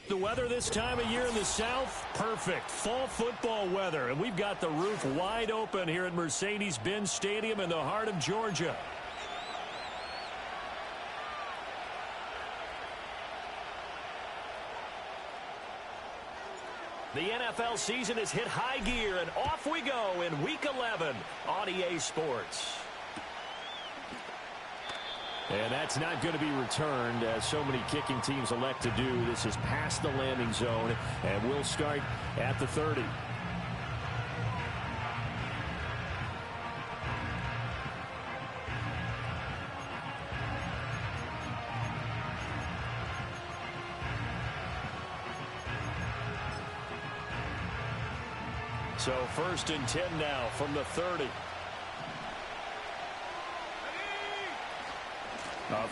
The weather this time of year in the South, perfect. Fall football weather. And we've got the roof wide open here at Mercedes-Benz Stadium in the heart of Georgia. The NFL season has hit high gear, and off we go in Week 11 on EA Sports. And that's not going to be returned, as so many kicking teams elect to do. This is past the landing zone, and we'll start at the 30. So 1st and 10 now from the 30.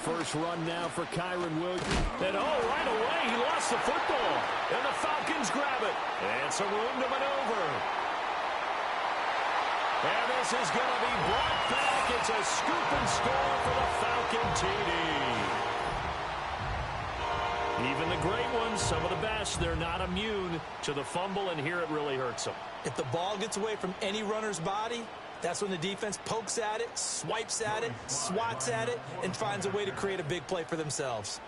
First run now for Kyron Williams. And right away he lost the football. And the Falcons grab it. And some room to maneuver. And this is going to be brought back. It's a scoop and score for the Falcon TD. Even the great ones, some of the best, they're not immune to the fumble, and here it really hurts them. If the ball gets away from any runner's body, that's when the defense pokes at it, swipes at it, swats at it, and finds a way to create a big play for themselves.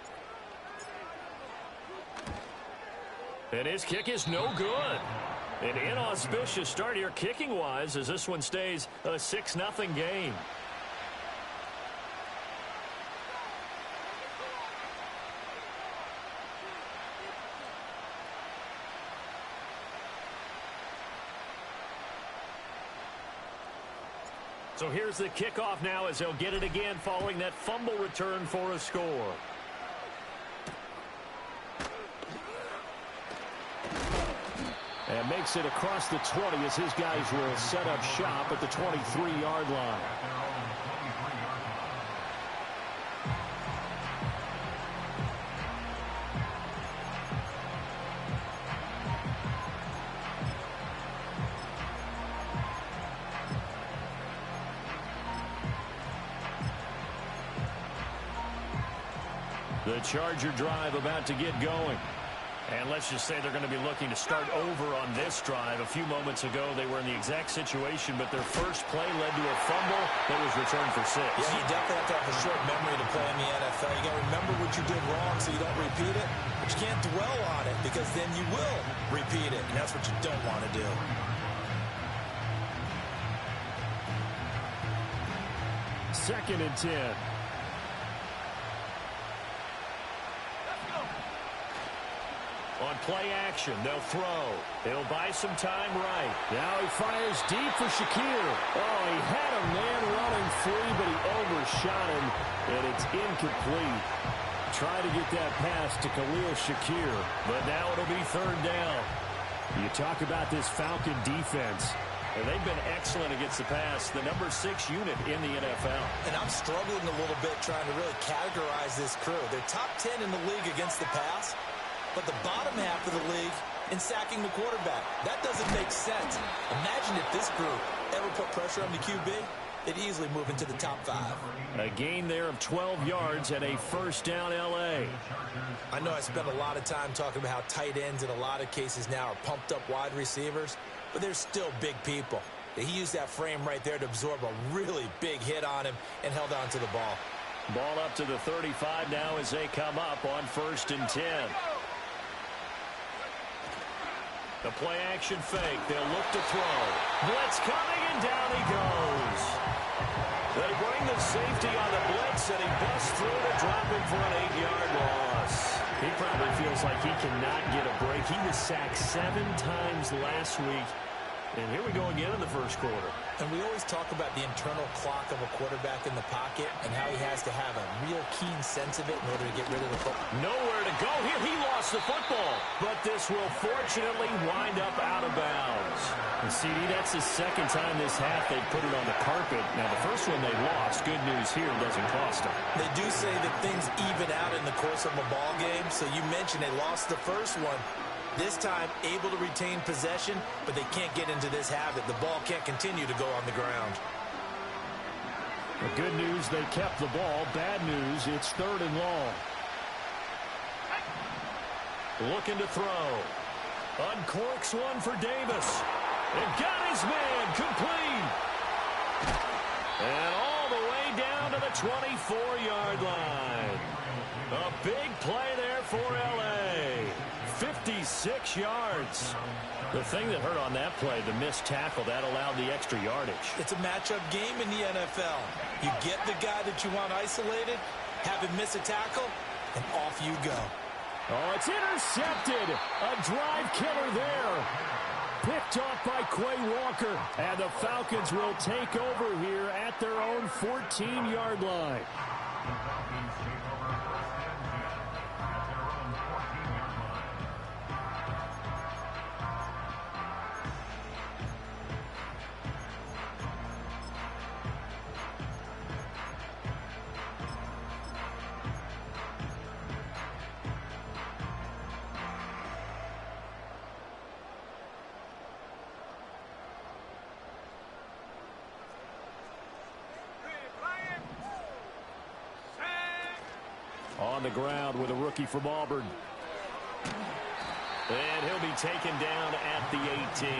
And his kick is no good. An inauspicious start here kicking-wise as this one stays a 6-0 game. So here's the kickoff now as they'll get it again following that fumble return for a score. And makes it across the 20 as his guys will set up shop at the 23-yard line. The Charger drive about to get going. And let's just say they're going to be looking to start over on this drive. A few moments ago, they were in the exact situation, but their first play led to a fumble that was returned for 6. Yeah, you definitely have to have a short memory to play in the NFL. You got to remember what you did wrong so you don't repeat it, but you can't dwell on it because then you will repeat it, and that's what you don't want to do. Second and 10. On play action, they'll throw. They'll buy some time right. Now he fires deep for Shakir. Oh, he had a man running free, but he overshot him, and it's incomplete. Try to get that pass to Khalil Shakir, but now it'll be 3rd down. You talk about this Falcon defense. And they've been excellent against the pass, the number 6 unit in the NFL. And I'm struggling a little bit trying to really categorize this crew. They're top 10 in the league against the pass, but the bottom half of the league in sacking the quarterback. That doesn't make sense. Imagine if this group ever put pressure on the QB, they'd easily move into the top 5. A gain there of 12 yards and a 1st down L.A. I know I spent a lot of time talking about how tight ends in a lot of cases now are pumped up wide receivers, but they're still big people. He used that frame right there to absorb a really big hit on him and held on to the ball. Ball up to the 35 now as they come up on 1st and 10. The play action fake. They'll look to throw. Blitz coming, and down he goes. They bring the safety on the blitz, and he busts through to drop him for an 8-yard loss. He probably feels like he cannot get a break. He was sacked 7 times last week. And here we go again in the 1st quarter. And we always talk about the internal clock of a quarterback in the pocket and how he has to have a real keen sense of it in order to get rid of the football. Nowhere to go here. He lost the football. But this will fortunately wind up out of bounds. And CD, that's the 2nd time this half they've put it on the carpet. Now, the first one they lost. Good news here, doesn't cost them. They do say that things even out in the course of a ball game. So you mentioned they lost the first one. This time, able to retain possession, but they can't get into this habit. The ball can't continue to go on the ground. The good news, they kept the ball. Bad news, it's 3rd and long. Looking to throw. Uncorks one for Davis. And got his man complete. And all the way down to the 24-yard line. A big play there for LA. 56 yards. The thing that hurt on that play, the missed tackle, that allowed the extra yardage. It's a matchup game in the NFL. You get the guy that you want isolated, have him miss a tackle, and off you go. Oh, it's intercepted. A drive killer there. Picked off by Quay Walker. And the Falcons will take over here at their own 14-yard line. On the ground with a rookie from Auburn. And he'll be taken down at the 18.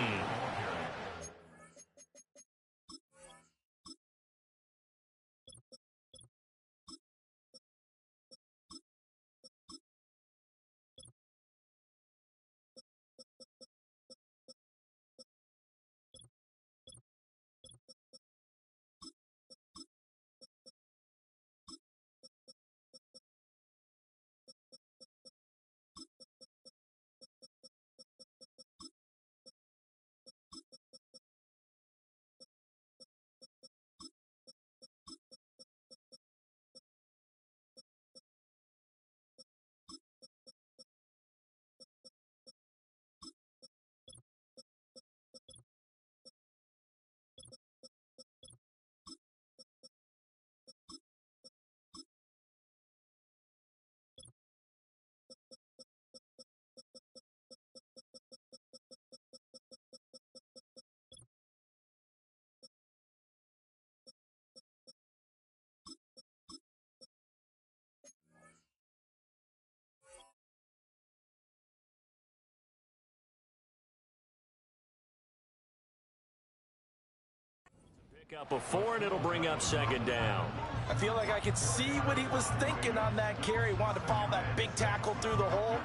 Pick up a 4, and it'll bring up second down. I feel like I could see what he was thinking on that carry. Wanted to follow that big tackle through the hole.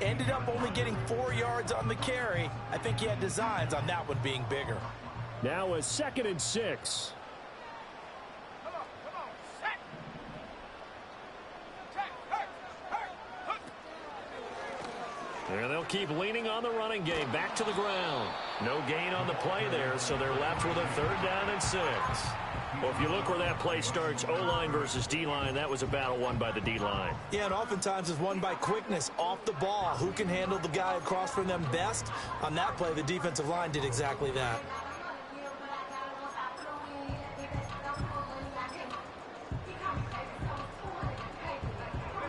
Ended up only getting 4 yards on the carry. I think he had designs on that one being bigger. Now a 2nd and 6. And they'll keep leaning on the running game. Back to the ground. No gain on the play there, so they're left with a 3rd down and 6. Well, if you look where that play starts, O-line versus D-line, that was a battle won by the D-line. Yeah, and oftentimes it's won by quickness off the ball. Who can handle the guy across from them best? On that play, the defensive line did exactly that.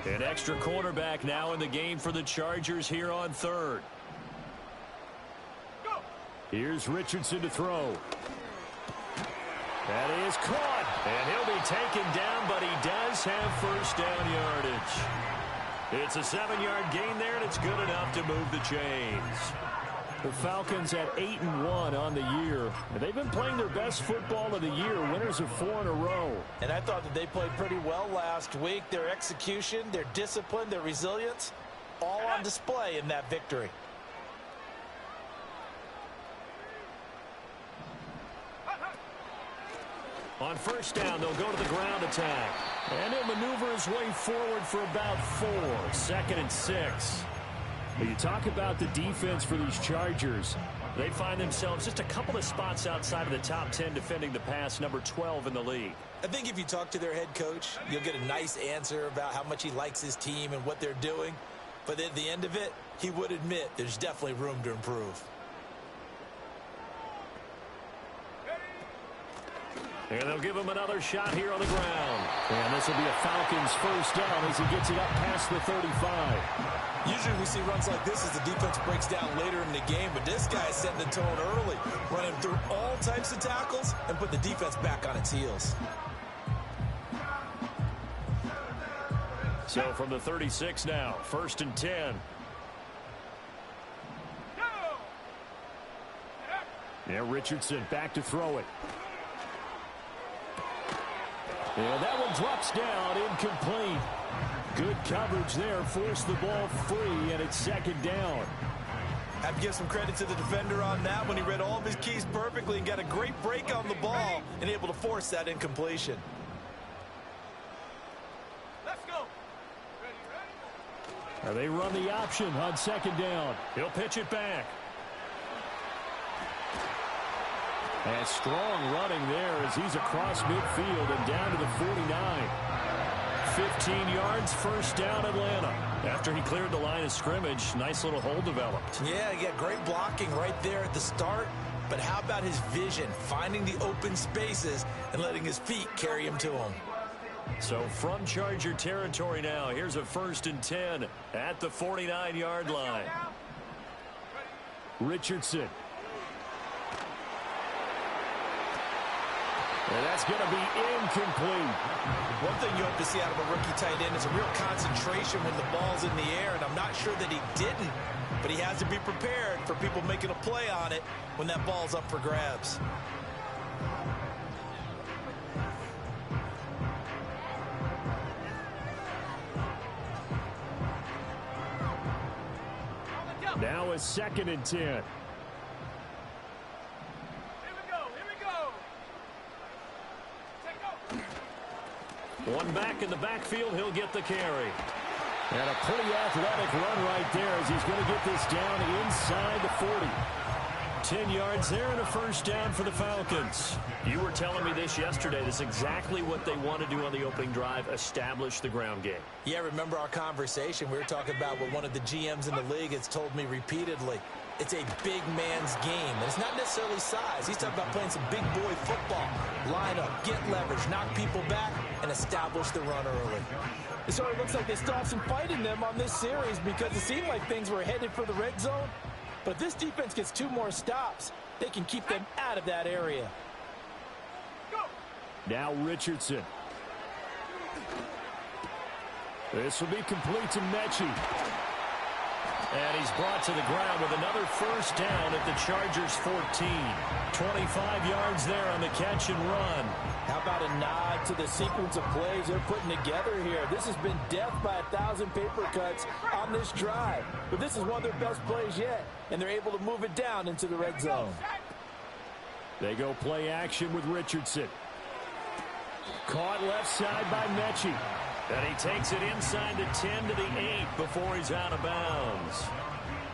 An extra cornerback now in the game for the Chargers here on 3rd. Here's Richardson to throw. That is caught. And he'll be taken down, but he does have 1st down yardage. It's a 7-yard gain there, and it's good enough to move the chains. The Falcons at 8-1 on the year. And they've been playing their best football of the year, winners of 4 in a row. And I thought that they played pretty well last week. Their execution, their discipline, their resilience, all on display in that victory. On 1st down, they'll go to the ground attack. And he'll maneuver his way forward for about 4. 2nd and 6. But you talk about the defense for these Chargers. They find themselves just a couple of spots outside of the top 10 defending the pass, number 12 in the league. I think if you talk to their head coach, you'll get a nice answer about how much he likes his team and what they're doing. But at the end of it, he would admit there's definitely room to improve. And they'll give him another shot here on the ground. And this will be a Falcons 1st down as he gets it up past the 35. Usually we see runs like this as the defense breaks down later in the game, but this guy is setting the tone early, running through all types of tackles and put the defense back on its heels. So from the 36 now, 1st and 10. Now Richardson back to throw it. And that one drops down, incomplete. Good coverage there, forced the ball free, and it's second down. Have to give some credit to the defender on that when he read all of his keys perfectly and got a great break on the ball and able to force that incompletion. Let's go. Ready? They run the option on second down. He'll pitch it back. And strong running there as he's across midfield and down to the 49. 15 yards, first down, Atlanta. After he cleared the line of scrimmage, nice little hole developed. Yeah, he got great blocking right there at the start. But how about his vision, finding the open spaces and letting his feet carry him to him? So from Charger territory now, here's a 1st and 10 at the 49-yard line. Richardson. And that's going to be incomplete. One thing you hope to see out of a rookie tight end is a real concentration when the ball's in the air, and I'm not sure that he didn't, but he has to be prepared for people making a play on it when that ball's up for grabs. Now a 2nd and 10. One back in the backfield, he'll get the carry. And a pretty athletic run right there as he's going to get this down inside the 40. 10 yards there and a first down for the Falcons. You were telling me this yesterday. This is exactly what they want to do on the opening drive, establish the ground game. Yeah, remember our conversation. We were talking about what one of the GMs in the league has told me repeatedly. It's a big man's game, and it's not necessarily size. He's talking about playing some big boy football. Line up, get leverage, knock people back, and establish the run early. It sort of looks like they still have some fight in them on this series because it seemed like things were headed for the red zone. But if this defense gets 2 more stops, they can keep them out of that area. Now Richardson. This will be complete to Mechie. And he's brought to the ground with another first down at the Chargers 14. 25 yards there on the catch and run. How about a nod to the sequence of plays they're putting together here? This has been death by 1,000 paper cuts on this drive. But this is one of their best plays yet, and they're able to move it down into the red zone. They go play action with Richardson. Caught left side by Mechie. And he takes it inside the 10 to the 8 before he's out of bounds.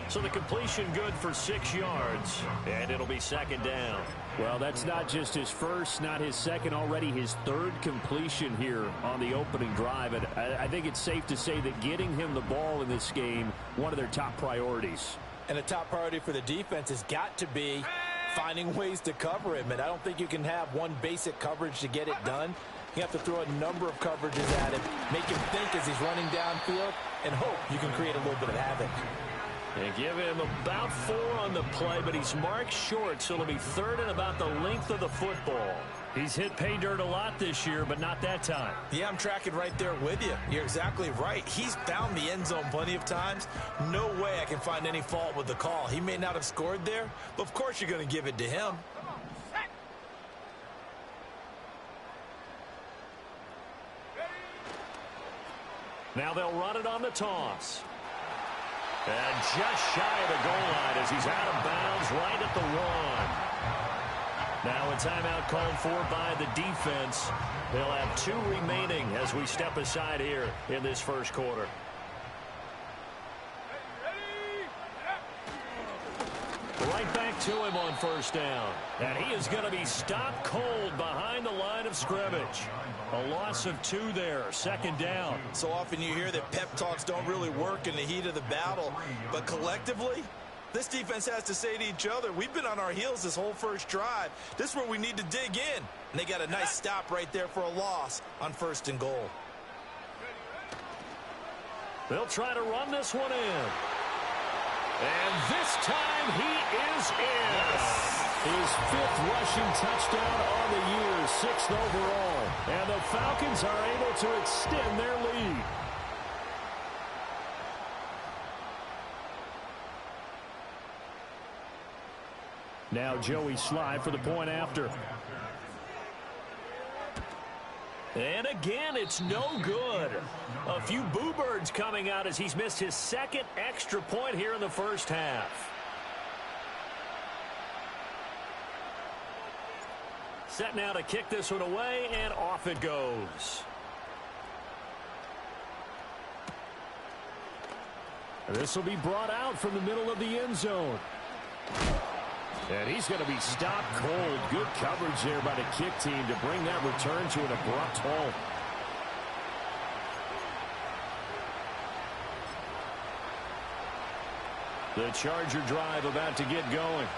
So the completion good for 6 yards, and it'll be second down. Well, that's not just his first, not his second, already his 3rd completion here on the opening drive. And I think it's safe to say that getting him the ball in this game, one of their top priorities. And a top priority for the defense has got to be finding ways to cover him. And I don't think you can have one basic coverage to get it done. You have to throw a number of coverages at him, make him think as he's running downfield, and hope you can create a little bit of havoc. And give him about 4 on the play, but he's marked short, so it'll be 3rd and about the length of the football. He's hit pay dirt a lot this year, but not that time. Yeah, I'm tracking right there with you. You're exactly right. He's found the end zone plenty of times. No way I can find any fault with the call. He may not have scored there, but of course you're going to give it to him. Now they'll run it on the toss. And just shy of the goal line as he's out of bounds right at the 1. Now a timeout called for by the defense. They'll have 2 remaining as we step aside here in this first quarter. Right back to him on first down. And he is going to be stopped cold behind the line of scrimmage. A loss of 2 there, second down. So often you hear that pep talks don't really work in the heat of the battle. But collectively, this defense has to say to each other, we've been on our heels this whole first drive. This is where we need to dig in. And they got a nice stop right there for a loss on 1st and goal. They'll try to run this one in. And this time he is in. His 5th rushing touchdown on the year, 6th overall. And the Falcons are able to extend their lead. Now Joey Sly for the point after. And again, it's no good. A few boo birds coming out as he's missed his second extra point here in the first half. Set now to kick this one away, and off it goes. This will be brought out from the middle of the end zone. And he's going to be stopped cold. Good coverage there by the kick team to bring that return to an abrupt halt. The Charger drive about to get going.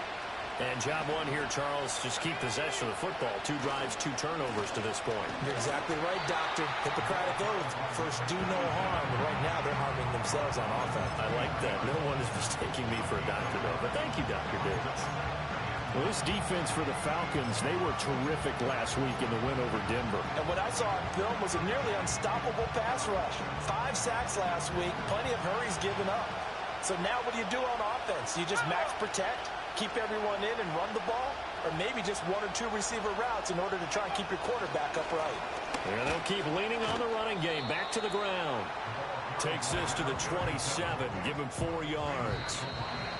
And job one here, Charles, just keep possession of the football. 2 drives, 2 turnovers to this point. You're exactly right, Doctor. Hippocratic oath. First, do no harm. And right now, they're harming themselves on offense. I like that. No one is mistaking me for a doctor, though. But thank you, Dr. Davis. Well, this defense for the Falcons, they were terrific last week in the win over Denver. And what I saw on film was a nearly unstoppable pass rush. 5 sacks last week, plenty of hurries given up. So now what do you do on offense? You just max protect? Keep everyone in and run the ball, or maybe just 1 or 2 receiver routes in order to try and keep your quarterback upright. And they'll keep leaning on the running game. Back to the ground. Takes this to the 27. Give him 4 yards.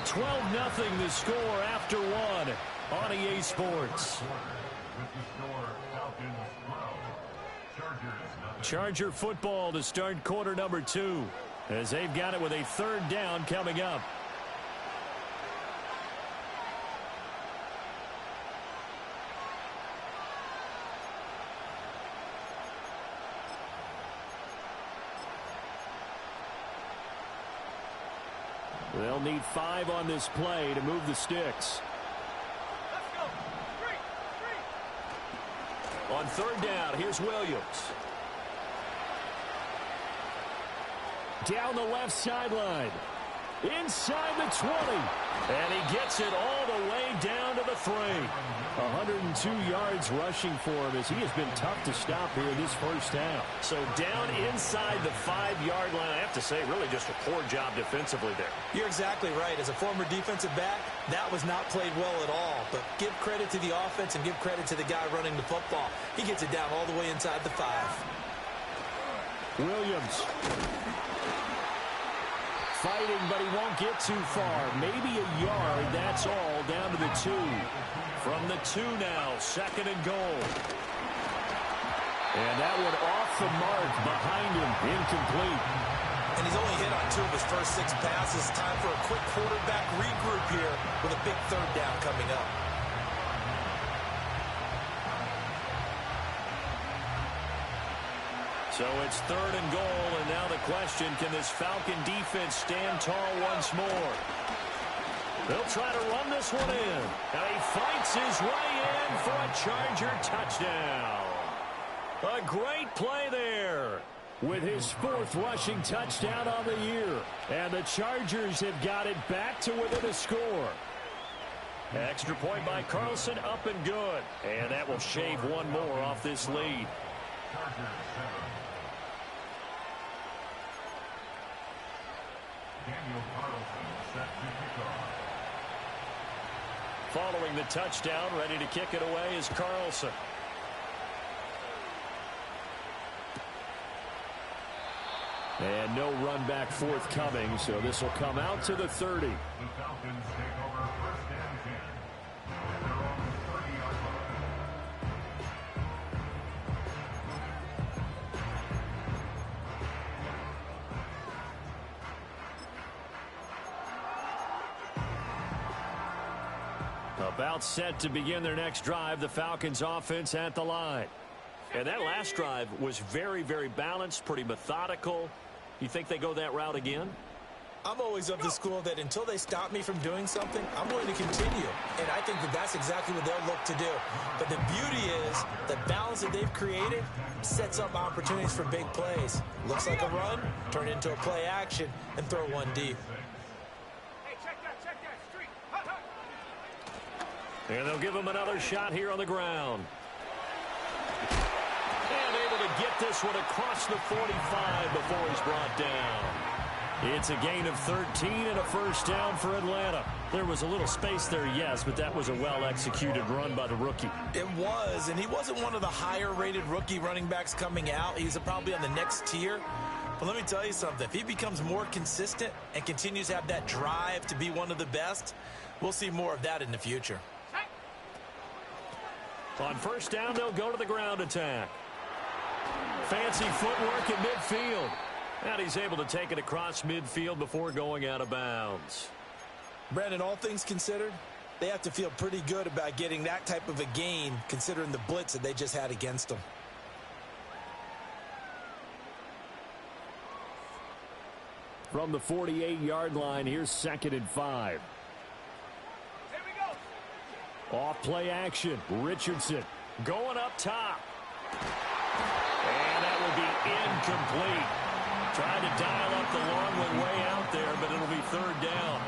12-0 the score after 1 on EA Sports. Charger football to start quarter number 2 as they've got it with a 3rd down coming up. They'll need 5 on this play to move the sticks. Let's go. 3. On 3rd down, here's Williams. Down the left sideline. Inside the 20. And he gets it all the way down to the 3. 102 yards rushing for him as he has been tough to stop here this first half. So down inside the 5-yard line. I have to say, really just a poor job defensively there. You're exactly right. As a former defensive back, that was not played well at all. But give credit to the offense and give credit to the guy running the football. He gets it down all the way inside the 5. Williams. Fighting, but he won't get too far. Maybe a yard, that's all, down to the 2. From the 2 now, 2nd and goal. And that one off the mark behind him, incomplete. And he's only hit on 2 of his first 6 passes. Time for a quick quarterback regroup here with a big 3rd down coming up. So it's 3rd and goal, and now the question, can this Falcon defense stand tall once more? They'll try to run this one in. And he fights his way in for a Charger touchdown. A great play there with his 4th rushing touchdown on the year. And the Chargers have got it back to within a score. Extra point by Carlson, up and good. And that will shave 1 more off this lead. Following the touchdown, ready to kick it away is Carlson. And no run back forthcoming, so this will come out to the 30. The Falcons take over 1st and 10. They're on the 30-yard line. About set to begin their next drive, the Falcons offense at the line. And that last drive was very, very balanced, pretty methodical. You think they go that route again? I'm always of the school that until they stop me from doing something, I'm going to continue. And I think that that's exactly what they'll look to do. But the beauty is the balance that they've created sets up opportunities for big plays. Looks like a run, turn into a play action, and throw one deep. Hey, check that, street. Hut, hut. And they'll give him another shot here on the ground. And able to get this one across the 45 before he's brought down. It's a gain of 13 and a first down for Atlanta. There was a little space there, yes, but that was a well-executed run by the rookie. It was, and he wasn't one of the higher-rated rookie running backs coming out. He's probably on the next tier. But let me tell you something. If he becomes more consistent and continues to have that drive to be one of the best, we'll see more of that in the future. On first down, they'll go to the ground attack. Fancy footwork in midfield. And he's able to take it across midfield before going out of bounds. Brandon, all things considered, they have to feel pretty good about getting that type of a gain considering the blitz that they just had against them. From the 48-yard line, here's 2nd and 5. Here we go. Off play action. Richardson going up top. And that will be incomplete. Trying to dial up the long one way out there, but it'll be 3rd down.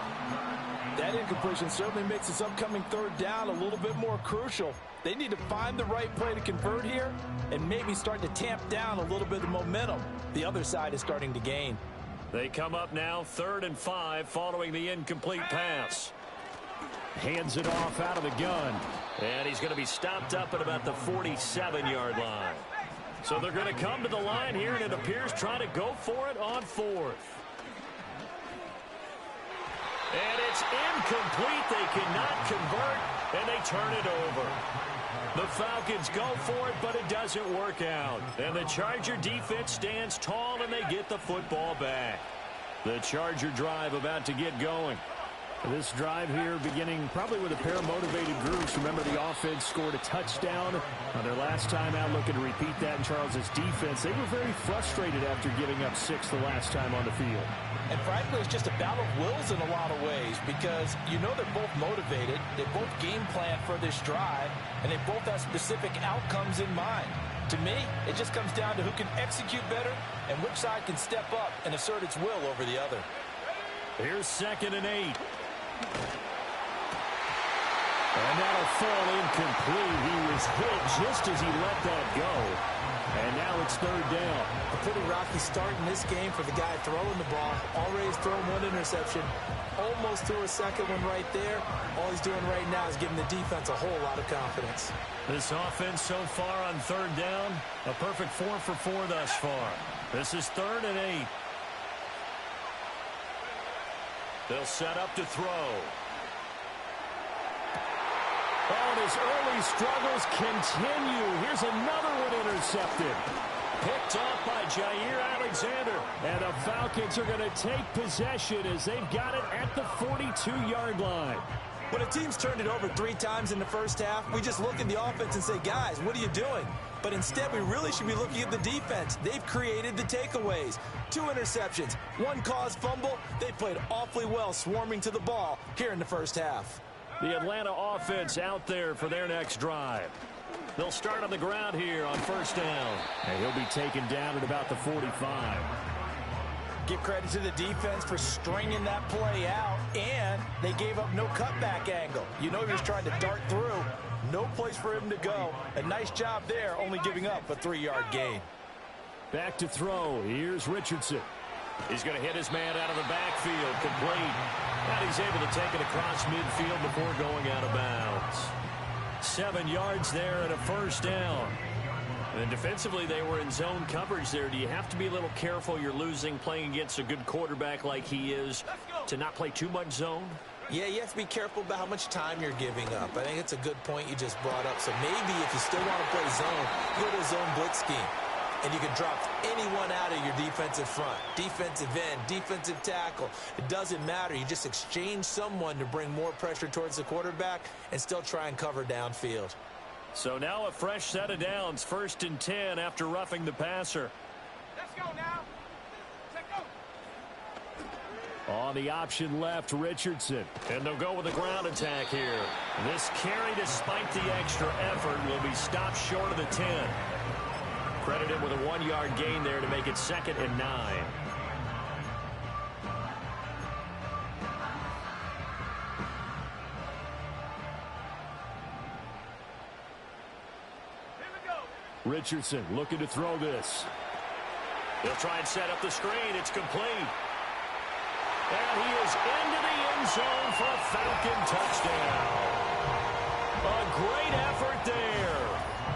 That incompletion certainly makes this upcoming 3rd down a little bit more crucial. They need to find the right play to convert here and maybe start to tamp down a little bit of momentum. The other side is starting to gain. They come up now 3rd and 5 following the incomplete pass. Hands it off out of the gun. And he's going to be stopped up at about the 47-yard line. So they're going to come to the line here, and it appears trying to go for it on 4th. And it's incomplete. They cannot convert, and they turn it over. The Falcons go for it, but it doesn't work out. And the Charger defense stands tall, and they get the football back. The Charger drive about to get going. This drive here beginning probably with a pair of motivated groups. Remember, the offense scored a touchdown on their last time out, looking to repeat that in Charles's defense. They were very frustrated after giving up 6 the last time on the field. And frankly, it's just a battle of wills in a lot of ways because you know they're both motivated. They both game plan for this drive, and they both have specific outcomes in mind. To me, it just comes down to who can execute better and which side can step up and assert its will over the other. Here's 2nd and 8. And that'll fall incomplete. He was hit just as he let that go. And now it's 3rd down. A pretty rocky start in this game for the guy throwing the ball. Already thrown 1 interception. Almost threw a second one right there. All he's doing right now is giving the defense a whole lot of confidence. This offense so far on 3rd down, a perfect 4 for 4 thus far. This is 3rd and 8. They'll set up to throw. Oh, and his early struggles continue. Here's another one intercepted. Picked off by Jair Alexander. And the Falcons are going to take possession as they've got it at the 42-yard line. When a team's turned it over 3 times in the first half, we just look at the offense and say, guys, what are you doing? But instead, we really should be looking at the defense. They've created the takeaways. 2 interceptions, 1 caused fumble. They played awfully well swarming to the ball here in the first half. The Atlanta offense out there for their next drive. They'll start on the ground here on 1st down. And he'll be taken down at about the 45. Give credit to the defense for stringing that play out, and they gave up no cutback angle. You know he was trying to dart through. No place for him to go. A nice job there, only giving up a 3-yard gain. Back to throw. Here's Richardson. He's going to hit his man out of the backfield, complete. And he's able to take it across midfield before going out of bounds. 7 yards there and a 1st down. And defensively, they were in zone coverage there. Do you have to be a little careful? You're losing playing against a good quarterback like he is to not play too much zone? Yeah, you have to be careful about how much time you're giving up. I think it's a good point you just brought up. So maybe if you still want to play zone, go to a zone blitz scheme. And you can drop anyone out of your defensive front. Defensive end, defensive tackle. It doesn't matter. You just exchange someone to bring more pressure towards the quarterback and still try and cover downfield. So now a fresh set of downs. 1st and 10 after roughing the passer. Let's go now. Let's go. On the option left, Richardson. And they'll go with a ground attack here. This carry, despite the extra effort, will be stopped short of the 10. Credited with a 1-yard gain there to make it 2nd and 9. Richardson looking to throw this. They'll try and set up the screen. It's complete. And he is into the end zone for a Falcon touchdown. A great effort there.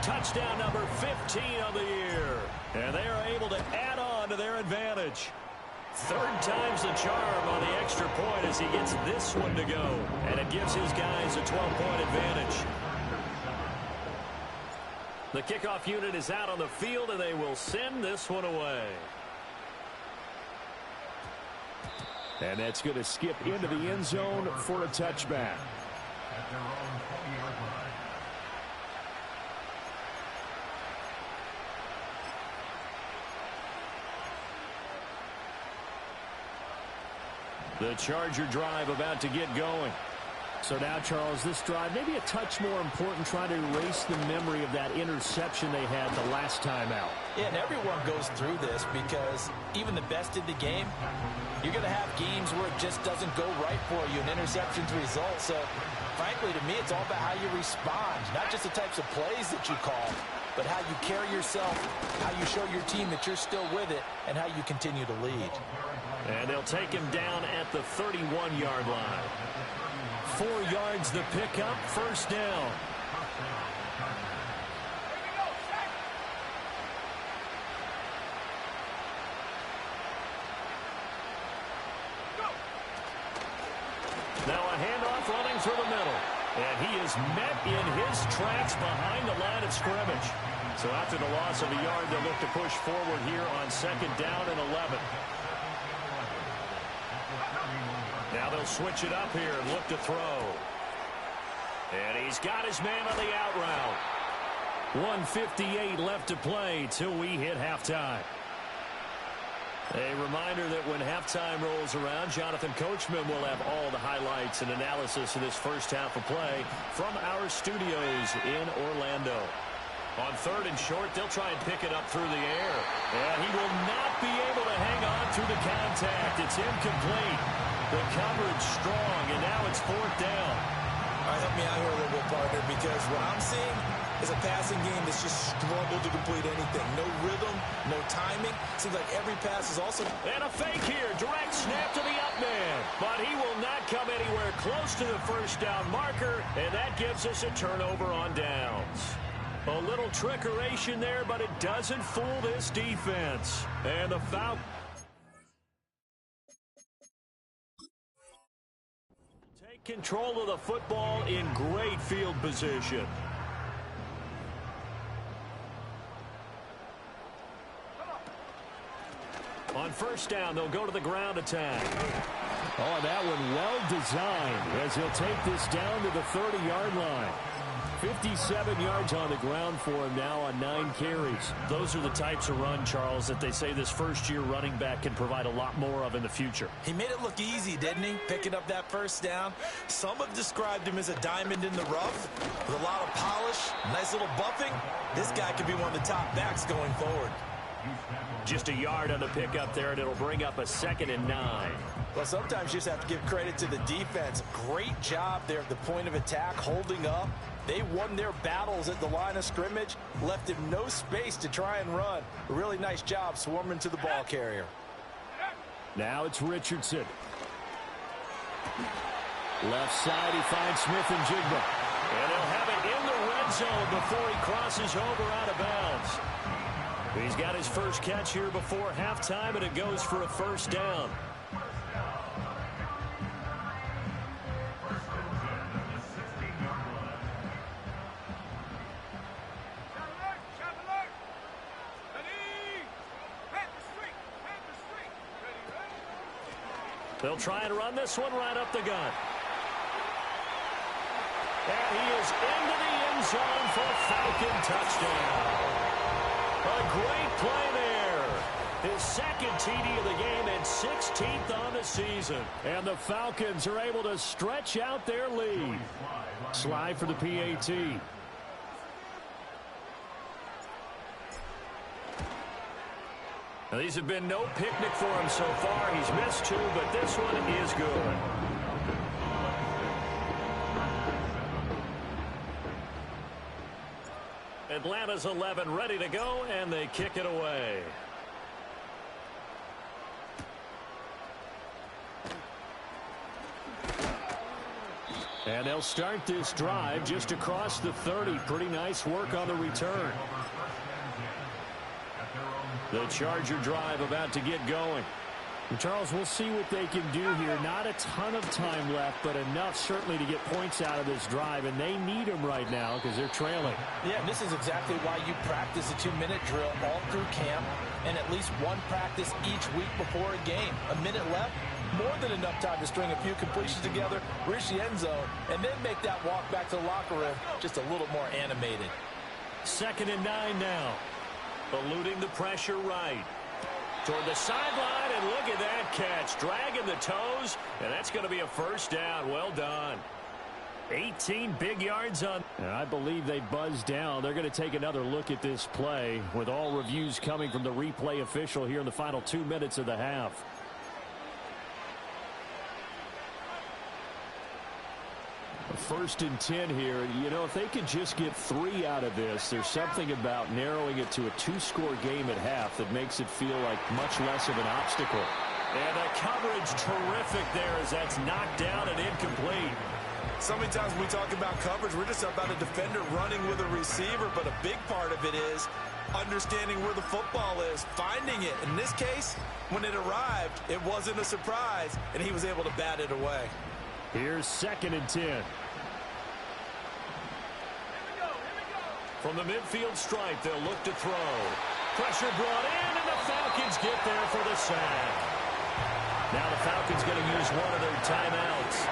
Touchdown number 15 of the year. And they are able to add on to their advantage. Third time's the charm on the extra point as he gets this one to go. And it gives his guys a 12-point advantage. The kickoff unit is out on the field, and they will send this one away. And that's going to skip into the end zone for a touchback. At their own 20-yard line. The Charger drive about to get going. So now, Charles, this drive maybe a touch more important, trying to erase the memory of that interception they had the last time out. Yeah, and everyone goes through this because even the best in the game, you're going to have games where it just doesn't go right for you, and interceptions result. So, frankly, to me, it's all about how you respond, not just the types of plays that you call, but how you carry yourself, how you show your team that you're still with it, and how you continue to lead. And they'll take him down at the 31-yard line. 4 yards the pickup, first down. Now a handoff running through the middle. And he is met in his tracks behind the line of scrimmage. So after the loss of a yard, they'll look to push forward here on second down and 11. Now they'll switch it up here and look to throw. And he's got his man on the out route. 1:58 left to play till we hit halftime. A reminder that when halftime rolls around, Jonathan Coachman will have all the highlights and analysis of this first half of play from our studios in Orlando. On third and short, they'll try and pick it up through the air. And he will not be able to hang on through the contact. It's incomplete. The coverage strong, and now it's fourth down. All right, help me out here a little bit, partner, because what I'm seeing is a passing game that's just struggled to complete anything. No rhythm, no timing. Seems like every pass is also... And a fake here. Direct snap to the up man. But he will not come anywhere close to the first down marker, and that gives us a turnover on downs. A little trickeration there, but it doesn't fool this defense. And the foul... Take control of the football in great field position. On first down, they'll go to the ground attack. Oh, that one well designed as he'll take this down to the 30-yard line. 57 yards on the ground for him now on 9 carries. Those are the types of run, Charles, that they say this first-year running back can provide a lot more of in the future. He made it look easy, didn't he? Picking up that first down. Some have described him as a diamond in the rough with a lot of polish, nice little buffing. This guy could be one of the top backs going forward. Just a yard on the pickup there, and it'll bring up a 2nd and 9. Well, sometimes you just have to give credit to the defense. Great job there at the point of attack, holding up. They won their battles at the line of scrimmage, left him no space to try and run. A really nice job swarming to the ball carrier. Now it's Richardson. Left side, he finds Smith and Jigba. And he'll have it in the red zone before he crosses over out of bounds. He's got his first catch here before halftime, and it goes for a first down. They'll try and run this one right up the gut. And he is into the end zone for a Falcon touchdown. A great play there. His second TD of the game and 16th on the season. And the Falcons are able to stretch out their lead. Slide for the PAT. Now, these have been no picnic for him so far. He's missed 2, but this one is good. Atlanta's 11 ready to go, and they kick it away. And they'll start this drive just across the 30. Pretty nice work on the return. The Charger drive about to get going. And Charles, we'll see what they can do here. Not a ton of time left, but enough certainly to get points out of this drive, and they need them right now because they're trailing. Yeah, and this is exactly why you practice a 2-minute drill all through camp and at least one practice each week before a game. A minute left, more than enough time to string a few completions together, reach the end zone, and then make that walk back to the locker room just a little more animated. 2nd and 9 now. Eluding the pressure right. Toward the sideline, and look at that catch. Dragging the toes, and that's going to be a first down. Well done. 18 big yards on. And I believe they buzzed down. They're going to take another look at this play with all reviews coming from the replay official here in the final 2 minutes of the half. First and 10 here. You know, if they could just get 3 out of this, there's something about narrowing it to a 2-score game at half that makes it feel like much less of an obstacle. And the coverage terrific there as that's knocked down and incomplete. So many times when we talk about coverage, we're just about a defender running with a receiver, but a big part of it is understanding where the football is, finding it. In this case, when it arrived, it wasn't a surprise, and he was able to bat it away. Here's 2nd and 10. From the midfield stripe, they'll look to throw. Pressure brought in, and the Falcons get there for the sack. Now the Falcons going to use one of their timeouts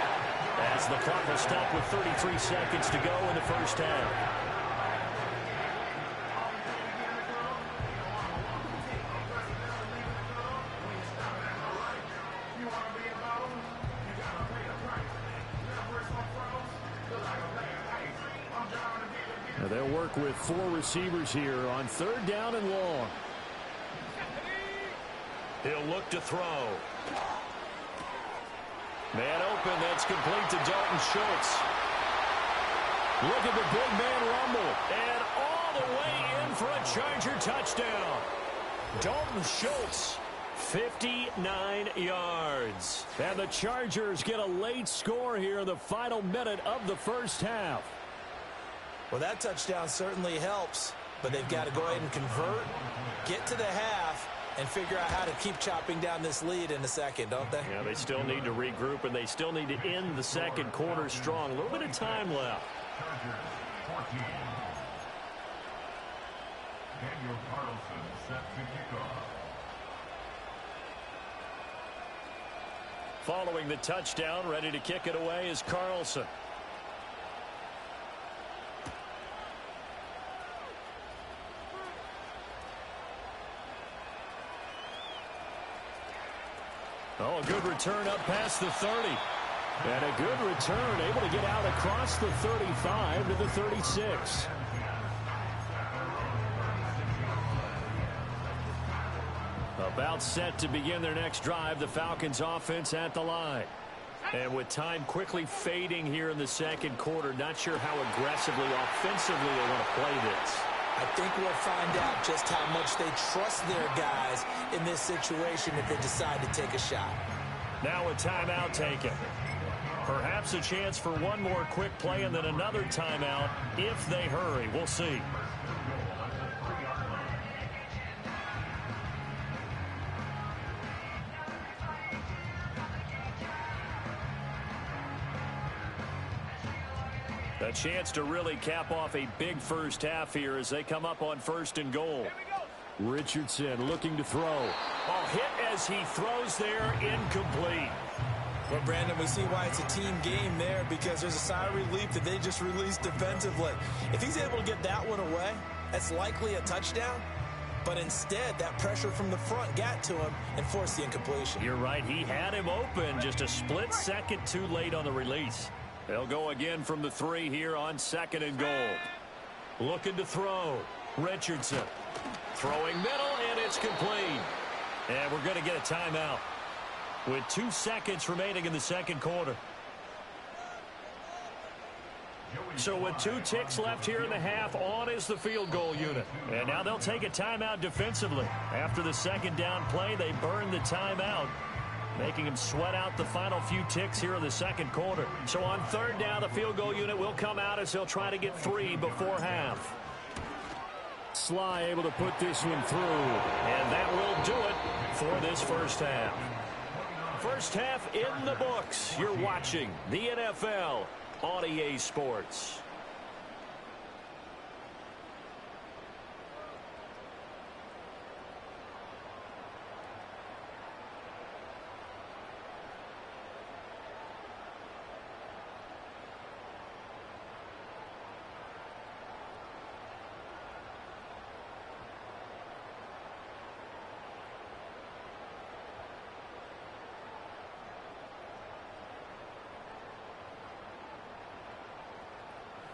as the clock will stop with 33 seconds to go in the first half. They'll work with 4 receivers here on 3rd down and long. He'll look to throw. Man open, that's complete to Dalton Schultz. Look at the big man rumble. And all the way in for a Charger touchdown. Dalton Schultz, 59 yards. And the Chargers get a late score here in the final minute of the first half. Well, that touchdown certainly helps, but they've got to go ahead and convert, get to the half, and figure out how to keep chopping down this lead in the second, don't they? Yeah, they still need to regroup, and they still need to end the second quarter strong. A little bit of time left. Chargers 14. Daniel Carlson set to kick off. Following the touchdown, ready to kick it away is Carlson. Oh, a good return up past the 30. And a good return, able to get out across the 35 to the 36. About set to begin their next drive, the Falcons offense at the line. And with time quickly fading here in the second quarter, not sure how aggressively, offensively they want to play this. I think we'll find out just how much they trust their guys in this situation if they decide to take a shot. Now a timeout taken. Perhaps a chance for one more quick play and then another timeout if they hurry. We'll see. A chance to really cap off a big first half here as they come up on 1st and goal. Richardson looking to throw. Oh, hit as he throws there, incomplete. Well, Brandon, we see why it's a team game there because there's a sigh of relief that they just released defensively. If he's able to get that one away, that's likely a touchdown. But instead, that pressure from the front got to him and forced the incompletion. You're right. He had him open, just a split second too late on the release. They'll go again from the 3 here on 2nd and goal. Looking to throw. Richardson. Throwing middle, and it's complete. And we're going to get a timeout with 2 seconds remaining in the second quarter. So with 2 ticks left here in the half, on is the field goal unit. And now they'll take a timeout defensively. After the second down play, they burn the timeout. making him sweat out the final few ticks here in the second quarter. So on third down, the field goal unit will come out as they'll try to get 3 before half. Sly able to put this one through, and that will do it for this first half. First half in the books. You're watching the NFL on EA Sports.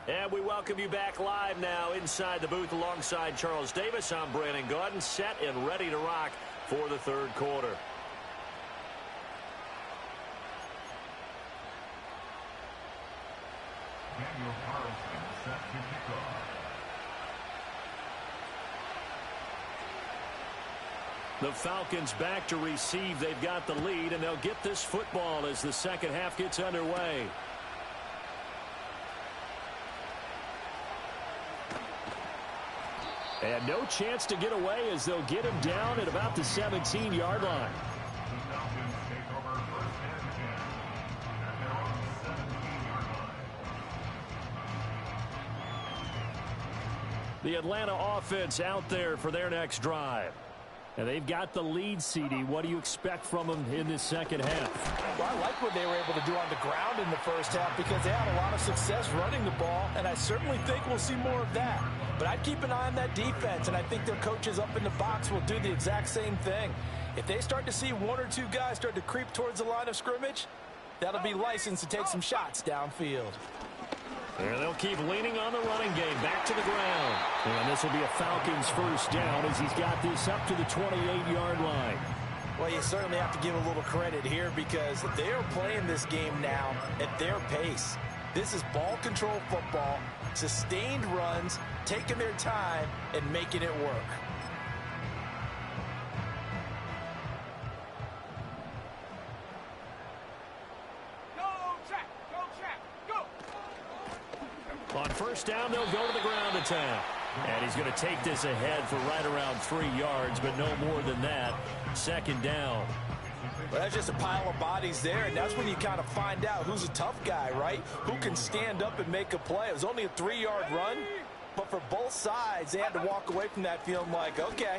And we welcome you back live now inside the booth alongside Charles Davis. I'm Brandon Gaudin, set and ready to rock for the third quarter. Daniel Carlson set to kick off. The Falcons back to receive. They've got the lead, and they'll get this football as the second half gets underway. And no chance to get away as they'll get him down at about the 17-yard line. The Falcons take over first and 10 at their own 17-yard line. The Atlanta offense out there for their next drive. And they've got the lead, CD. What do you expect from them in this second half? Well, I like what they were able to do on the ground in the first half because they had a lot of success running the ball, and I certainly think we'll see more of that. But I'd keep an eye on that defense, and I think their coaches up in the box will do the exact same thing. If they start to see one or two guys start to creep towards the line of scrimmage, that'll be licensed to take some shots downfield. And they'll keep leaning on the running game back to the ground. And this will be a Falcons first down as he's got this up to the 28-yard line. Well, you certainly have to give a little credit here because they are playing this game now at their pace. This is ball control football, sustained runs, taking their time, and making it work. On first down, they'll go to the ground attack. And he's going to take this ahead for right around 3 yards, but no more than that. Second down. Well, that's just a pile of bodies there, and that's when you kind of find out who's a tough guy, right? Who can stand up and make a play. It was only a 3-yard run, but for both sides, they had to walk away from that feeling like, okay,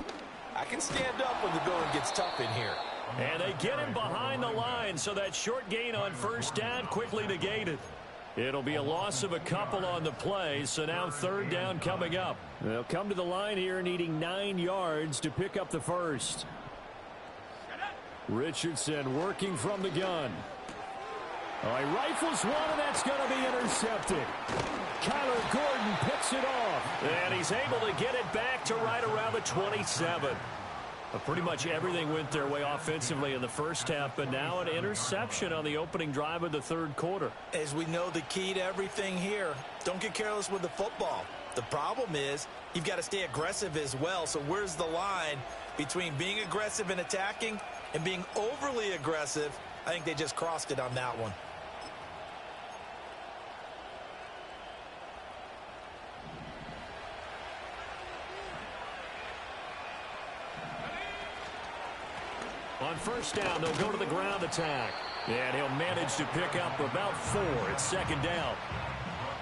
I can stand up when the going gets tough in here. And they get him behind the line, so that short gain on first down quickly negated. It'll be a loss of a couple on the play, so now third down coming up. They'll come to the line here needing 9 yards to pick up the first. Richardson working from the gun. Oh, he rifles one, and that's going to be intercepted. Kyler Gordon picks it off, and he's able to get it back to right around the 27. Pretty much everything went their way offensively in the first half, but now an interception on the opening drive of the third quarter. As we know, the key to everything here, don't get careless with the football. The problem is you've got to stay aggressive as well. So where's the line between being aggressive and attacking and being overly aggressive? I think they just crossed it on that one. On first down, they'll go to the ground attack. And he'll manage to pick up about 4. It's second down.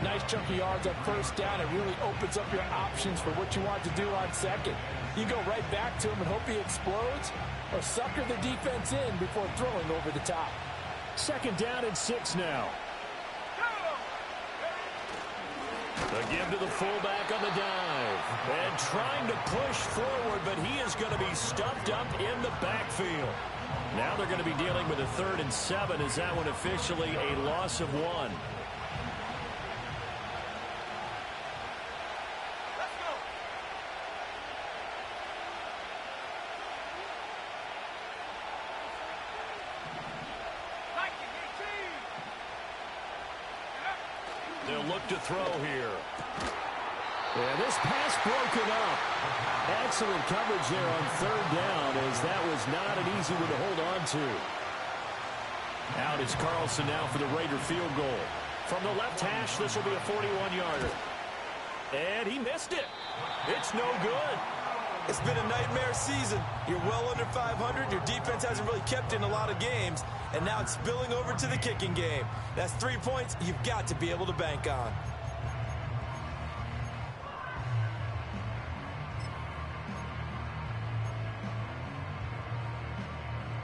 Nice chunky yards on first down. It really opens up your options for what you want to do on second. You go right back to him and hope he explodes, or sucker the defense in before throwing over the top. Second down and 6 now. The give to the fullback on the dive. And trying to push forward, but he is going to be stuffed up in the backfield. Now they're going to be dealing with a 3rd and 7. Is that one officially a loss of 1? They'll look to throw here. And this pass broken up. Excellent coverage there on third down, as that was not an easy one to hold on to. Out is Carlson now for the Raider field goal. From the left hash, this will be a 41-yarder. And he missed it. It's no good. It's been a nightmare season. You're well under 500. Your defense hasn't really kept in a lot of games. And now it's spilling over to the kicking game. That's 3 points you've got to be able to bank on.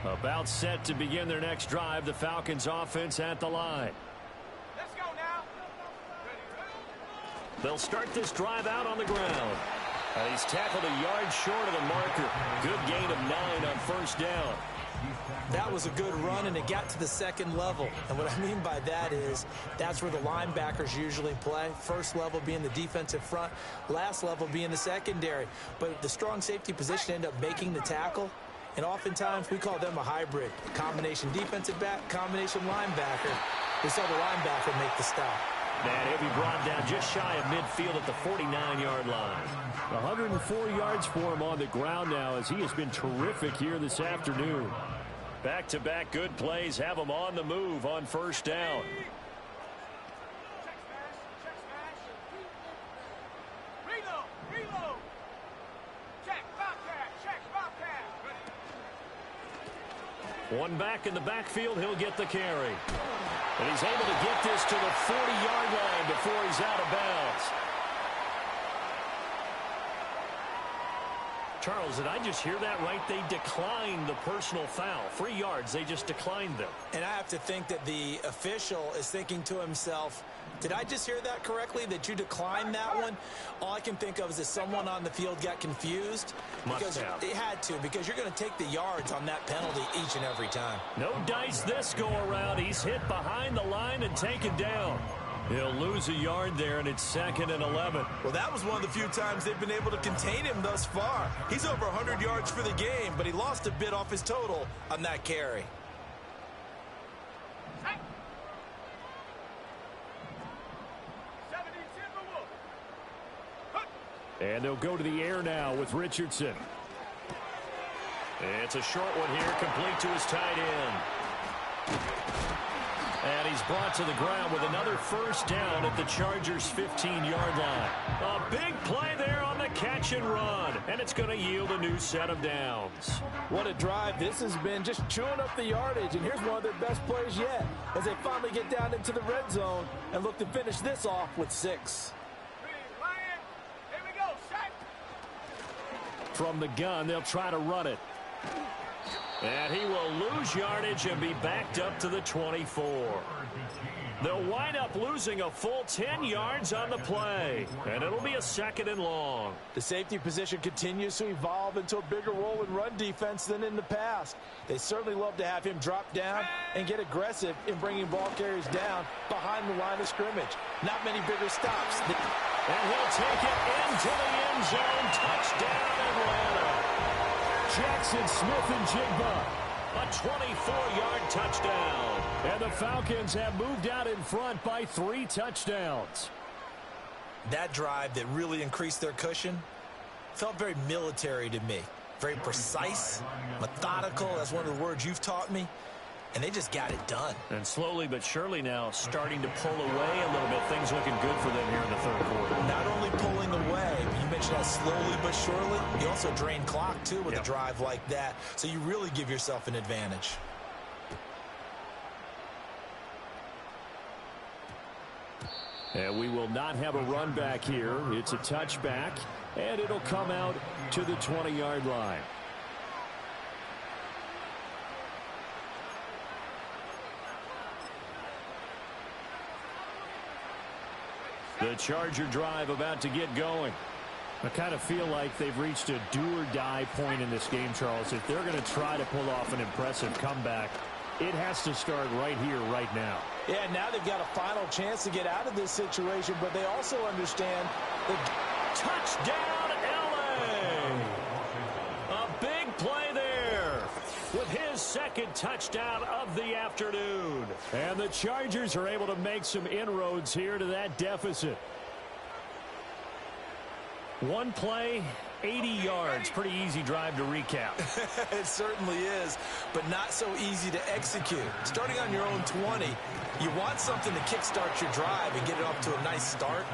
About set to begin their next drive. The Falcons offense at the line. Let's go now. They'll start this drive out on the ground. He's tackled a yard short of the marker. Good gain of 9 on first down. That was a good run, and it got to the second level. And what I mean by that is that's where the linebackers usually play. First level being the defensive front, last level being the secondary. But the strong safety position ended up making the tackle. And oftentimes we call them a hybrid. Combination defensive back, combination linebacker. We saw the linebacker make the stop. And he'll be brought down just shy of midfield at the 49-yard line. 104 yards for him on the ground now as he has been terrific here this afternoon. Back-to-back good plays have him on the move on first down. Reload. Check, Bobcat. Check, Bobcat. One back in the backfield, he'll get the carry. And he's able to get this to the 40-yard line before he's out of bounds. Charles, did I just hear that right? They declined the personal foul. 3 yards, they just declined them. And I have to think that the official is thinking to himself, did I just hear that correctly, that you declined that one? All I can think of is that someone on the field got confused. Must have. They had to, because you're going to take the yards on that penalty each and every time. No dice this go around. He's hit behind the line and taken down. He'll lose a yard there, and it's 2nd and 11. Well, that was one of the few times they've been able to contain him thus far. He's over 100 yards for the game, but he lost a bit off his total on that carry. And they'll go to the air now with Richardson. It's a short one here, complete to his tight end. And he's brought to the ground with another first down at the Chargers' 15-yard line. A big play there on the catch and run, and it's going to yield a new set of downs. What a drive this has been, just chewing up the yardage, and here's one of their best plays yet as they finally get down into the red zone and look to finish this off with 6. From the gun, they'll try to run it. And he will lose yardage and be backed up to the 24. They'll wind up losing a full 10 yards on the play. And it'll be a 2nd and long. The safety position continues to evolve into a bigger role in run defense than in the past. They certainly love to have him drop down and get aggressive in bringing ball carriers down behind the line of scrimmage. Not many bigger stops. And he'll take it into the end zone. Touchdown, Atlanta. Jackson Smith-Njigba. A 24-yard touchdown. And the Falcons have moved out in front by 3 touchdowns. That drive that really increased their cushion felt very military to me. Very precise, methodical. That's one of the words you've taught me. And they just got it done. And slowly but surely now starting to pull away a little bit. Things looking good for them here in the third quarter. Not only pulling away, but you mentioned that slowly but surely. You also drain clock, too, with a drive like that. So you really give yourself an advantage. And we will not have a run back here. It's a touchback, and it'll come out to the 20-yard line. The Charger drive about to get going. I kind of feel like they've reached a do-or-die point in this game, Charles. If they're going to try to pull off an impressive comeback, it has to start right here, right now. Yeah, now they've got a final chance to get out of this situation, but they also understand that touchdown, LA! A big play there with his 2nd touchdown of the afternoon. And the Chargers are able to make some inroads here to that deficit. One play, 80 yards. Pretty easy drive to recap. It certainly is, but not so easy to execute. Starting on your own 20, you want something to kickstart your drive and get it off to a nice start.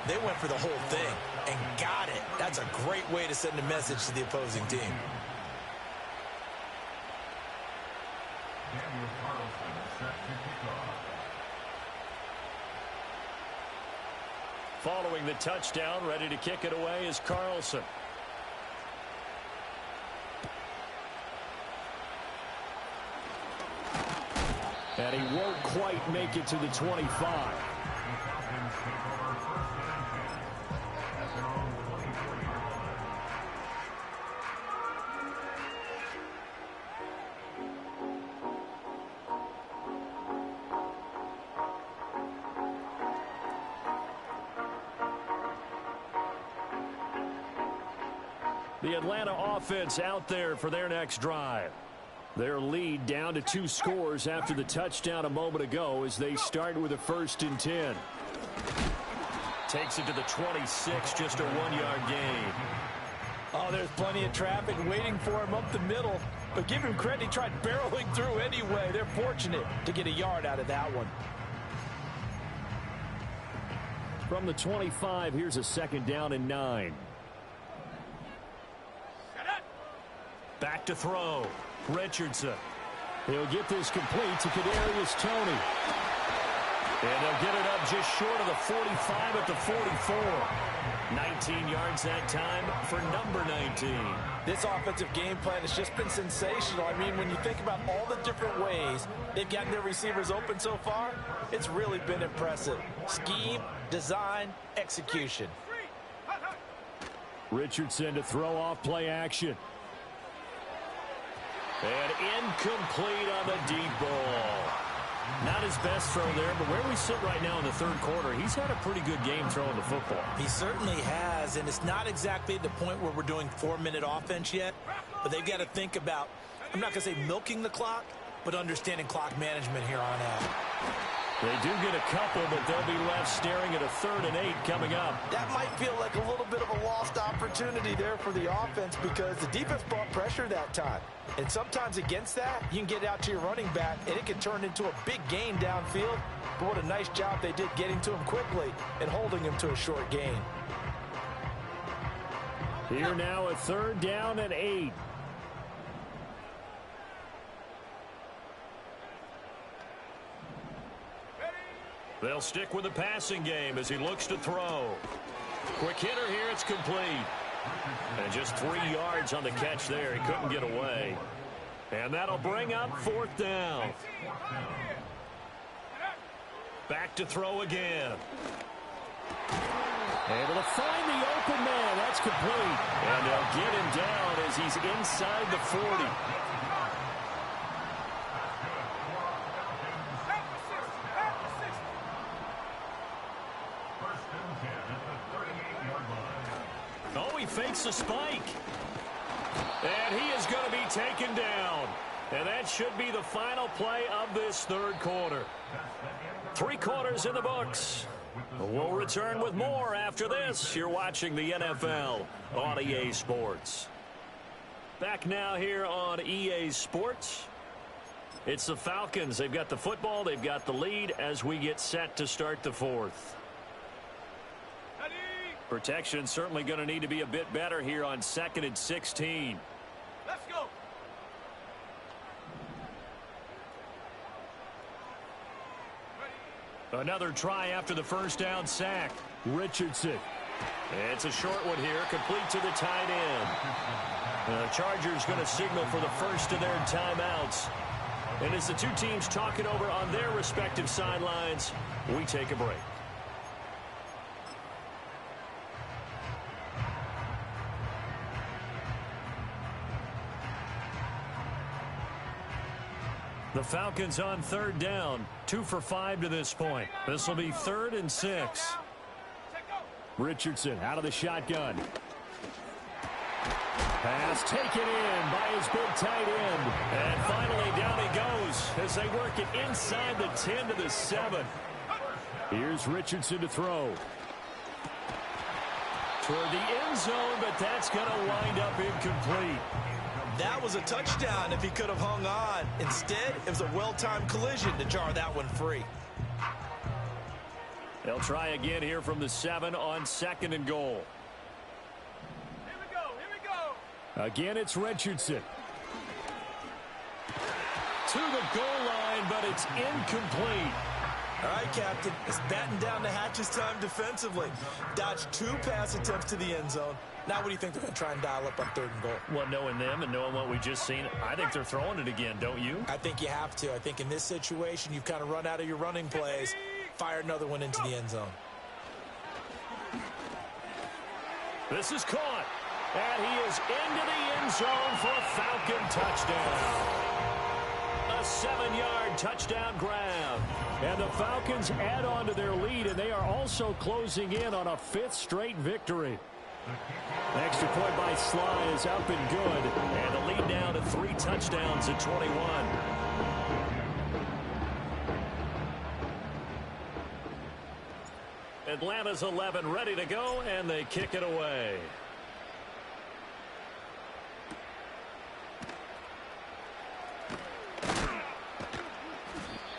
They went for the whole thing and got it. That's a great way to send a message to the opposing team. Following the touchdown, ready to kick it away is Carlson. And he won't quite make it to the 25. The Atlanta offense out there for their next drive. Their lead down to 2 scores after the touchdown a moment ago as they start with a 1st and 10. Takes it to the 26, just a 1-yard gain. Oh, there's plenty of traffic waiting for him up the middle. But give him credit, he tried barreling through anyway. They're fortunate to get a yard out of that one. From the 25, here's a 2nd down and 9. Back to throw. Richardson. He'll get this complete to Kadarius Toney. And they'll get it up just short of the 45 at the 44. 19 yards that time for number 19. This offensive game plan has just been sensational. I mean, when you think about all the different ways they've gotten their receivers open so far, it's really been impressive. Scheme, design, execution. Richardson to throw off play action. And incomplete on the deep ball. Not his best throw there, but where we sit right now in the 3rd quarter, he's had a pretty good game throwing the football. He certainly has, and it's not exactly at the point where we're doing 4-minute offense yet, but they've got to think about, I'm not going to say milking the clock, but understanding clock management here on out. They do get a couple, but they'll be left staring at a 3rd and 8 coming up. That might feel like a little bit of a lost opportunity there for the offense because the defense brought pressure that time. And sometimes against that, you can get out to your running back, and it can turn into a big gain downfield. But what a nice job they did getting to him quickly and holding him to a short gain. Here now a 3rd down and 8. They'll stick with the passing game as he looks to throw. Quick hitter here, it's complete. And just 3 yards on the catch there. He couldn't get away. And that'll bring up 4th down. Back to throw again. Able to find the open man. That's complete. And they'll get him down as he's inside the 40. Oh, he fakes a spike. And he is going to be taken down. And that should be the final play of this 3rd quarter. 3 quarters in the books. We'll return with more after this. You're watching the NFL on EA Sports. Back now here on EA Sports. It's the Falcons. They've got the football. They've got the lead as we get set to start the 4th. Protection certainly going to need to be a bit better here on 2nd and 16. Let's go. Another try after the 1st down sack. Richardson. It's a short one here, complete to the tight end. The Chargers going to signal for the first of their timeouts. And as the 2 teams talk it over on their respective sidelines, we take a break. The Falcons on 3rd down, 2 for 5 to this point. This will be 3rd and 6. Richardson out of the shotgun. Pass taken in by his big tight end. And finally down he goes as they work it inside the 10 to the 7. Here's Richardson to throw. Toward the end zone, but that's going to wind up incomplete. That was a touchdown if he could have hung on. Instead, it was a well-timed collision to jar that one free. They'll try again here from the 7 on 2nd and goal. Here we go, here we go. Again, it's Richardson. To the goal line, but it's incomplete. All right, Captain, it's batten down the hatches time defensively. Dodged 2 pass attempts to the end zone. Now what do you think they're going to try and dial up on 3rd and goal? Well, knowing them and knowing what we just seen, I think they're throwing it again, don't you? I think you have to. I think in this situation, you've kind of run out of your running plays. Fire another one into the end zone. This is caught. And he is into the end zone for a Falcon touchdown. A 7-yard touchdown grab. And the Falcons add on to their lead, and they are also closing in on a 5th straight victory. Extra point by Sly is up and good. And the lead now to 3 touchdowns at 21. Atlanta's 11 ready to go, and they kick it away.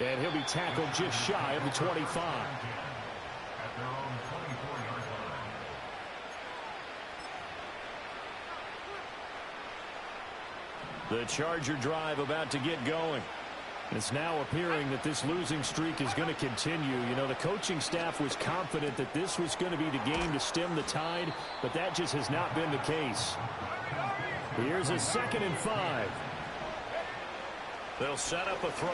And he'll be tackled just shy of the 25. At their own 24-yard line. The Charger drive about to get going. It's now appearing that this losing streak is going to continue. You know, the coaching staff was confident that this was going to be the game to stem the tide, but that just has not been the case. Here's a 2nd and 5. They'll set up a throw.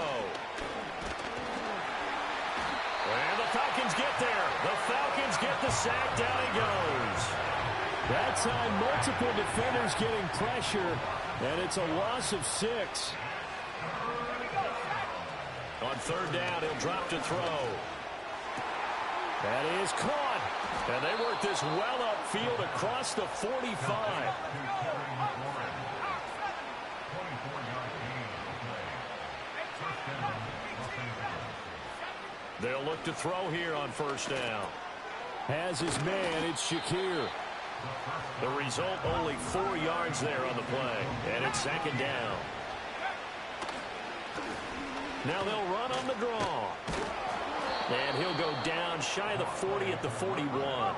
And the Falcons get there. The Falcons get the sack. Down he goes. That time, multiple defenders getting pressure, and it's a loss of 6. On 3rd down, he'll drop to throw. That is caught. And they work this well upfield across the 45. They'll look to throw here on 1st down. Has his man, it's Shakir. The result, only 4 yards there on the play. And it's 2nd down. Now they'll run on the draw. And he'll go down shy of the 40 at the 41.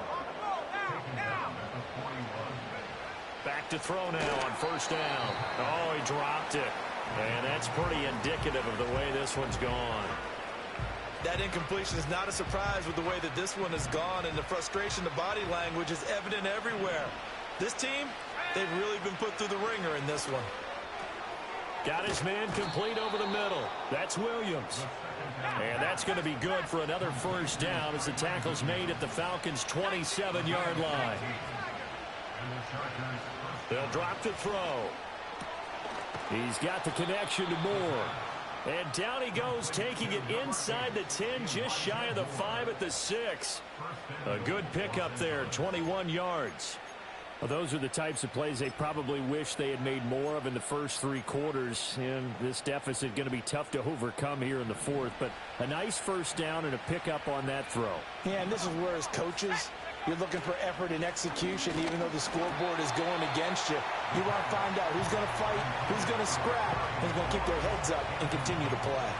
Back to throw now on 1st down. Oh, he dropped it. And that's pretty indicative of the way this one's gone. That incompletion is not a surprise with the way that this one has gone, and the frustration, the body language is evident everywhere. This team, they've really been put through the ringer in this one. Got his man complete over the middle. That's Williams. And that's going to be good for another 1st down as the tackle's made at the Falcons' 27-yard line. They'll drop to throw. He's got the connection to Moore. And down he goes, taking it inside the 10, just shy of the 5 at the 6. A good pickup there, 21 yards. Well, those are the types of plays they probably wish they had made more of in the first 3 quarters. And this deficit going to be tough to overcome here in the 4th. But a nice 1st down and a pickup on that throw. Yeah, and this is where, as coaches, you're looking for effort and execution, even though the scoreboard is going against you. You want to find out who's going to fight, who's going to scrap, who's going to keep their heads up and continue to play.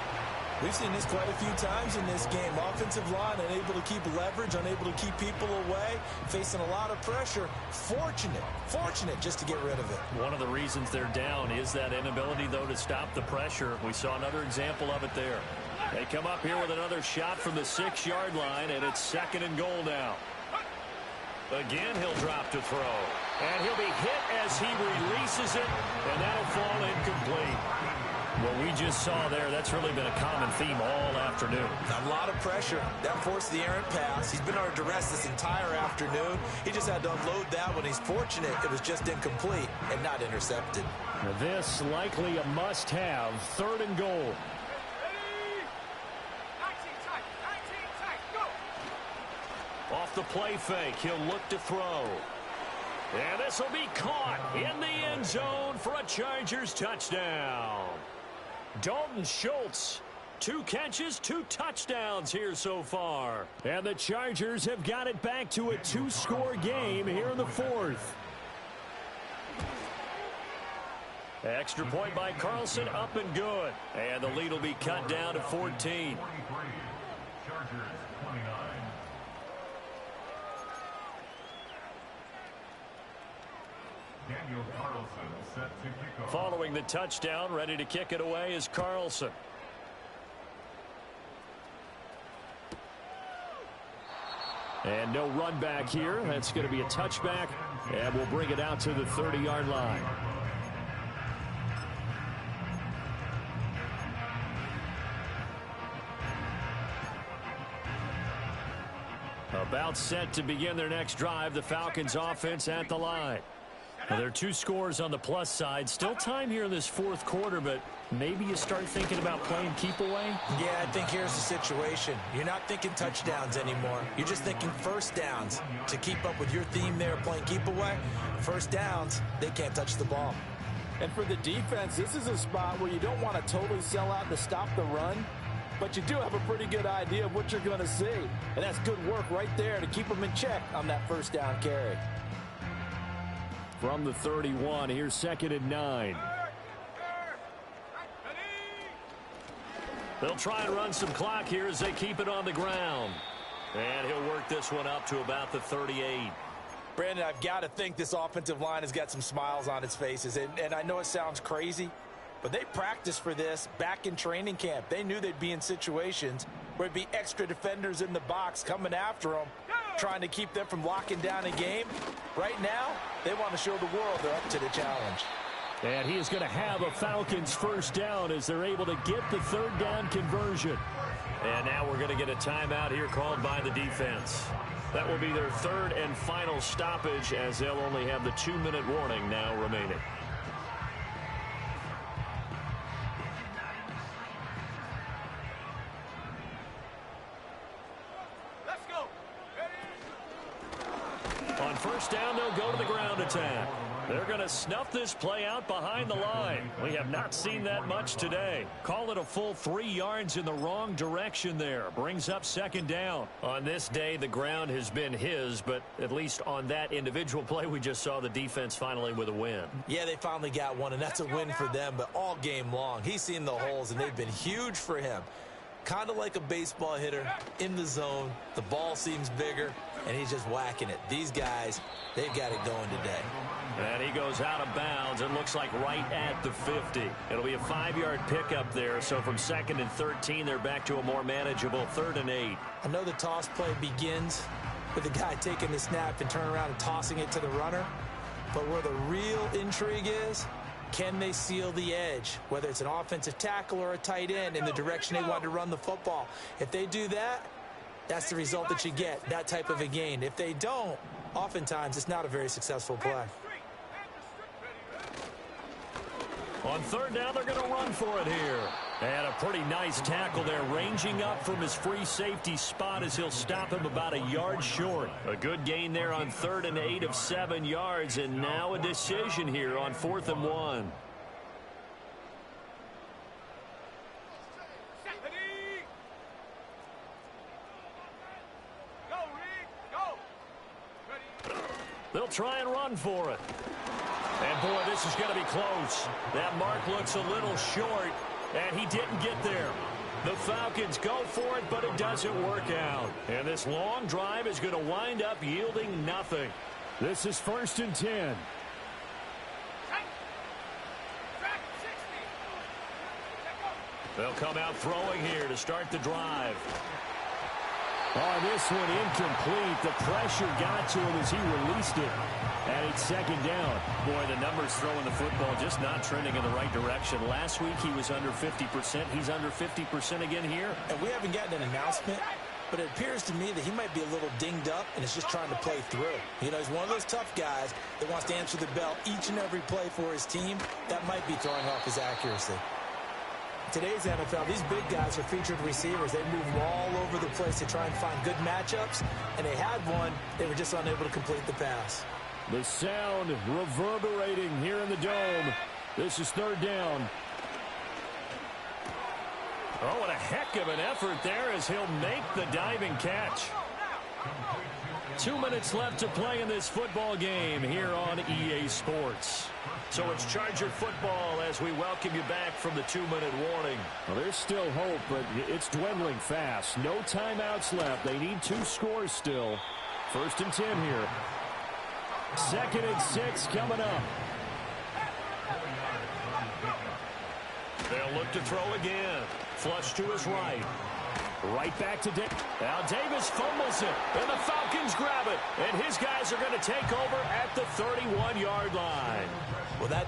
We've seen this quite a few times in this game. Offensive line unable to keep leverage, unable to keep people away, facing a lot of pressure. Fortunate just to get rid of it. One of the reasons they're down is that inability, though, to stop the pressure. We saw another example of it there. They come up here with another shot from the 6-yard line, and it's 2nd and goal now. Again, he'll drop to throw. And he'll be hit as he releases it, and that'll fall incomplete. What we just saw there, that's really been a common theme all afternoon. A lot of pressure. That forced the errant pass. He's been under duress this entire afternoon. He just had to unload that one. He's fortunate it was just incomplete and not intercepted. Now this likely a must-have, 3rd and goal. Ready? 19 tight, go! Off the play fake, he'll look to throw. And this will be caught in the end zone for a Chargers touchdown. Dalton Schultz 2 catches, 2 touchdowns here so far. And the Chargers have got it back to a 2-score game here in the 4th. Extra point by Carlson, up and good. And the lead will be cut down to 14. 23. Chargers 29. Daniel Carlson set to kick off. Following the touchdown, ready to kick it away is Carlson. And no run back here. That's going to be a touchback. And we'll bring it out to the 30-yard line. About set to begin their next drive. The Falcons offense at the line. Now, there are 2 scores on the plus side. Still time here in this 4th quarter, but maybe you start thinking about playing keep away. Yeah, I think here's the situation. You're not thinking touchdowns anymore. You're just thinking first downs. To keep up with your theme there, playing keep away, first downs, they can't touch the ball. And for the defense, this is a spot where you don't want to totally sell out to stop the run, but you do have a pretty good idea of what you're going to see. And that's good work right there to keep them in check on that first down carry. From the 31, here's 2nd and 9. They'll try and run some clock here as they keep it on the ground. And he'll work this one up to about the 38. Brandon, I've got to think this offensive line has got some smiles on its faces. And I know it sounds crazy, but they practiced for this back in training camp. They knew they'd be in situations where it'd be extra defenders in the box coming after them, trying to keep them from locking down a game. Right now, they want to show the world they're up to the challenge. And he is going to have a Falcons first down as they're able to get the 3rd down conversion. And now we're going to get a timeout here called by the defense. That will be their 3rd and final stoppage as they'll only have the 2-minute warning now remaining. Let's go. On first down, they'll go to the ground attack. They're going to snuff this play out behind the line. We have not seen that much today. Call it a full 3 yards in the wrong direction there. Brings up 2nd down. On this day, the ground has been his, but at least on that individual play, we just saw the defense finally with a win. Yeah, they finally got one, and that's a win for them, but all game long, he's seen the holes, and they've been huge for him. Kind of like a baseball hitter in the zone. The ball seems bigger, and he's just whacking it. These guys, they've got it going today. And he goes out of bounds. It looks like right at the 50. It'll be a 5-yard pickup there. So from 2nd and 13, they're back to a more manageable 3rd and 8. I know the toss play begins with the guy taking the snap and turning around and tossing it to the runner. But where the real intrigue is, can they seal the edge, whether it's an offensive tackle or a tight end, in the direction they want to run the football? If they do that, that's the result that you get, that type of a gain. If they don't, oftentimes it's not a very successful play. On 3rd down, they're going to run for it here. And a pretty nice tackle there, ranging up from his free safety spot as he'll stop him about a yard short. A good gain there on 3rd and 8 of 7 yards, and now a decision here on 4th and 1. They'll try and run for it. And, boy, this is going to be close. That mark looks a little short, and he didn't get there. The Falcons go for it, but it doesn't work out. And this long drive is going to wind up yielding nothing. This is 1st and 10. They'll come out throwing here to start the drive. Oh, this one incomplete. The pressure got to him as he released it. And it's 2nd down. Boy, the numbers throwing the football just not trending in the right direction. Last week he was under 50%. He's under 50% again here. And we haven't gotten an announcement, but it appears to me that he might be a little dinged up and is just trying to play through. You know, he's one of those tough guys that wants to answer the bell each and every play for his team. That might be throwing off his accuracy. Today's NFL, these big guys are featured receivers. They move all over the place to try and find good matchups, and they had one. They were just unable to complete the pass. The sound reverberating here in the dome. This is 3rd down. Oh, what a heck of an effort there as he'll make the diving catch. 2 minutes left to play in this football game here on EA Sports. So it's Charger football as we welcome you back from the 2-minute warning. Well, there's still hope, but it's dwindling fast. No timeouts left. They need 2 scores still. 1st and 10 here. 2nd and 6 coming up. They'll look to throw again. Flush to his right. Right back to Davis. Now Davis fumbles it, and the Falcons grab it. And his guys are going to take over at the 31-yard line. Well, that